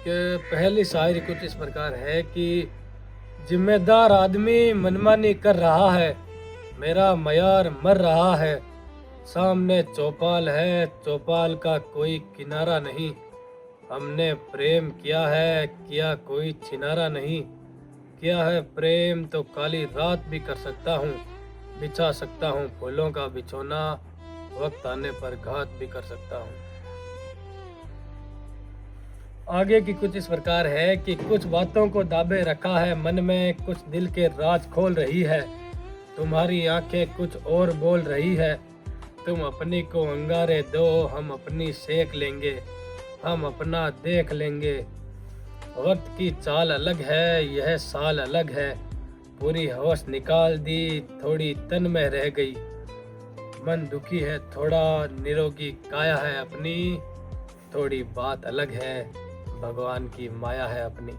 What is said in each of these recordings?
कि पहली शायरी कुछ इस प्रकार है कि जिम्मेदार आदमी मनमानी कर रहा है, मेरा मयार मर रहा है, सामने चौपाल है, चौपाल का कोई किनारा नहीं, हमने प्रेम किया है, किया कोई छिनारा नहीं, किया है प्रेम तो काली रात भी कर सकता हूँ, बिछा सकता हूँ फूलों का बिछोना, वक्त आने पर घात भी कर सकता हूँ। आगे की कुछ इस प्रकार है कि कुछ बातों को दाबे रखा है मन में, कुछ दिल के राज खोल रही है, तुम्हारी आंखें कुछ और बोल रही है, तुम अपनी को अंगारे दो, हम अपनी सेक लेंगे, हम अपना देख लेंगे, वक्त की चाल अलग है, यह साल अलग है, पूरी हवस निकाल दी, थोड़ी तन में रह गई, मन दुखी है थोड़ा, निरोगी काया है अपनी, थोड़ी बात अलग है, भगवान की माया है अपनी।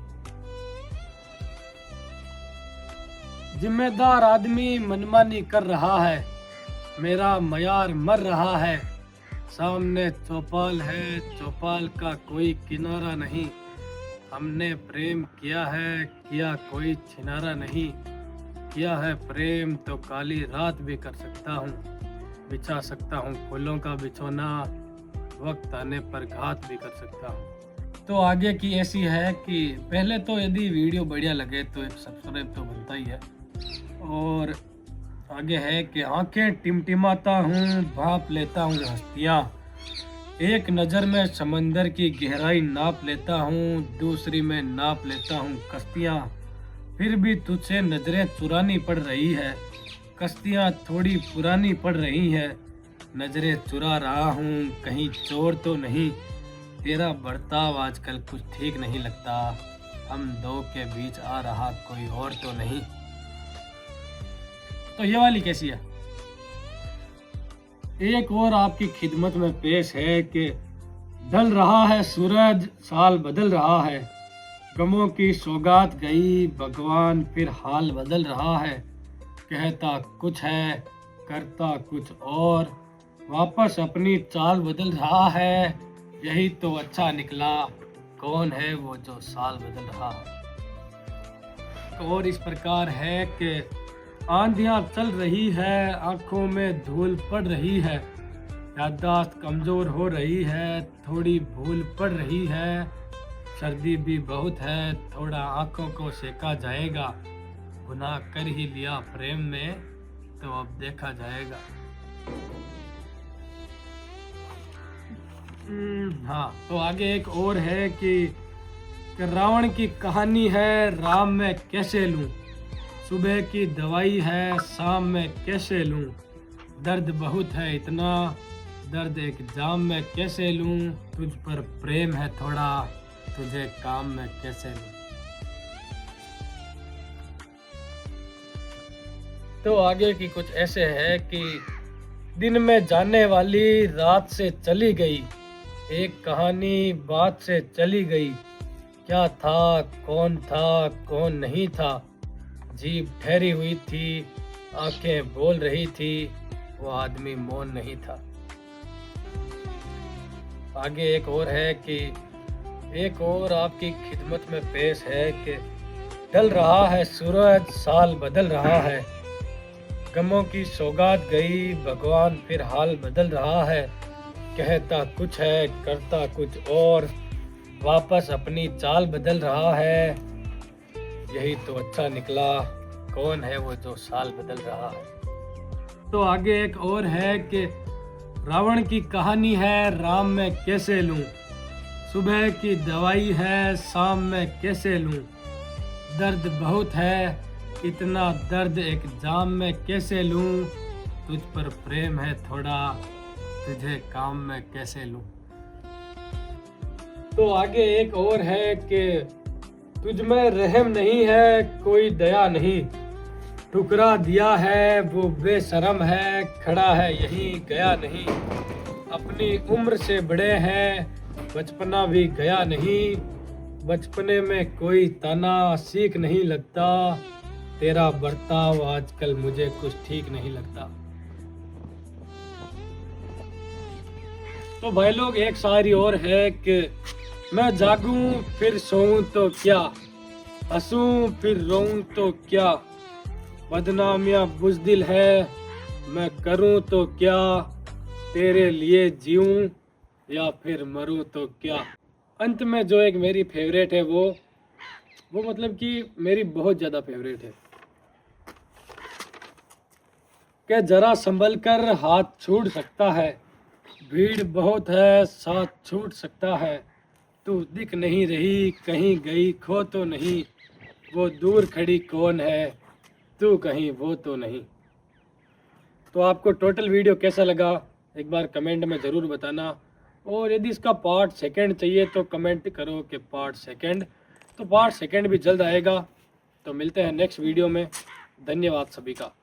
जिम्मेदार आदमी मनमानी कर रहा है, मेरा मयार मर रहा है, सामने चौपाल है, चौपाल का कोई किनारा नहीं, हमने प्रेम किया है, किया कोई छिनारा नहीं, किया है प्रेम तो काली रात भी कर सकता हूँ, बिछा सकता हूँ फूलों का बिछोना, वक्त आने पर घात भी कर सकता हूँ। तो आगे की ऐसी है कि पहले तो यदि वीडियो बढ़िया लगे तो एक सब्सक्राइब तो बनता ही है, और आगे है कि आंखें टिमटिमाता हूँ, भाप लेता हूँ हस्तियाँ, एक नज़र में समंदर की गहराई नाप लेता हूँ, दूसरी में नाप लेता हूँ कश्तियाँ, फिर भी तुझसे नजरें चुरानी पड़ रही है, कश्तियाँ थोड़ी पुरानी पड़ रही है, नजरें चुरा रहा हूँ कहीं चोर तो नहीं, तेरा बर्ताव आजकल कुछ ठीक नहीं लगता, हम दो के बीच आ रहा कोई और तो नहीं। तो ये वाली कैसी है? एक और आपकी खिदमत में पेश है कि ढल रहा है सूरज, साल बदल रहा है, गमों की सौगात गई, भगवान फिर हाल बदल रहा है, कहता कुछ है करता कुछ और, वापस अपनी चाल बदल रहा है, यही तो अच्छा निकला, कौन है वो जो साल बदल रहा है। और इस प्रकार है कि आंधियां चल रही है, आंखों में धूल पड़ रही है, याददाश्त कमजोर हो रही है, थोड़ी भूल पड़ रही है, सर्दी भी बहुत है, थोड़ा आंखों को सेका जाएगा, गुनाह कर ही लिया प्रेम में तो अब देखा जाएगा। हाँ, तो आगे एक और है कि रावण की कहानी है, राम में कैसे लूं, सुबह की दवाई है, शाम में कैसे लूं, दर्द बहुत है इतना, दर्द एक जाम में कैसे लूं, तुझ पर प्रेम है थोड़ा, तुझे काम में कैसे लूं। तो आगे की कुछ ऐसे है कि दिन में जाने वाली रात से चली गई, एक कहानी बात से चली गई, क्या था कौन नहीं था, जीभ ठहरी हुई थी, आंखें बोल रही थी, वो आदमी मौन नहीं था। आगे एक और है कि एक और आपकी खिदमत में पेश है कि ढल रहा है सूरज, साल बदल रहा है, गमों की सौगात गई, भगवान फिर हाल बदल रहा है, कहता कुछ है करता कुछ और, वापस अपनी चाल बदल रहा है, यही तो अच्छा निकला, कौन है वो जो साल बदल रहा है। तो आगे एक और है कि रावण की कहानी है, राम में कैसे लूं, सुबह की दवाई है, शाम में कैसे लूं, दर्द बहुत है इतना, दर्द एक जाम में कैसे लूं, तुझ पर प्रेम है थोड़ा, तुझे काम में कैसे लूं। तो आगे एक और है कि तुझ में रहम नहीं है, कोई दया नहीं, ठुकरा दिया है वो बेशरम है, खड़ा है यहीं गया नहीं, अपनी उम्र से बड़े हैं, बचपना भी गया नहीं, बचपने में कोई ताना सीख नहीं लगता, तेरा बर्ताव आजकल मुझे कुछ ठीक नहीं लगता। तो भाई लोग एक शायरी और है कि मैं जागूं फिर सोऊं तो क्या, हंसूं फिर रोऊं तो क्या, बदनामियां बुज़दिल है, मैं करूं तो क्या, तेरे लिए जीऊं या फिर मरूं तो क्या। अंत में जो एक मेरी फेवरेट है वो मतलब कि मेरी बहुत ज़्यादा फेवरेट है कि जरा संभल कर हाथ छूट सकता है, भीड़ बहुत है साथ छूट सकता है, तू दिख नहीं रही कहीं गई खो तो नहीं, वो दूर खड़ी कौन है, तू कहीं वो तो नहीं। तो आपको टोटल वीडियो कैसा लगा एक बार कमेंट में ज़रूर बताना, और यदि इसका पार्ट सेकंड चाहिए तो कमेंट करो कि पार्ट सेकंड। तो पार्ट सेकंड भी जल्द आएगा। तो मिलते हैं नेक्स्ट वीडियो में। धन्यवाद सभी का।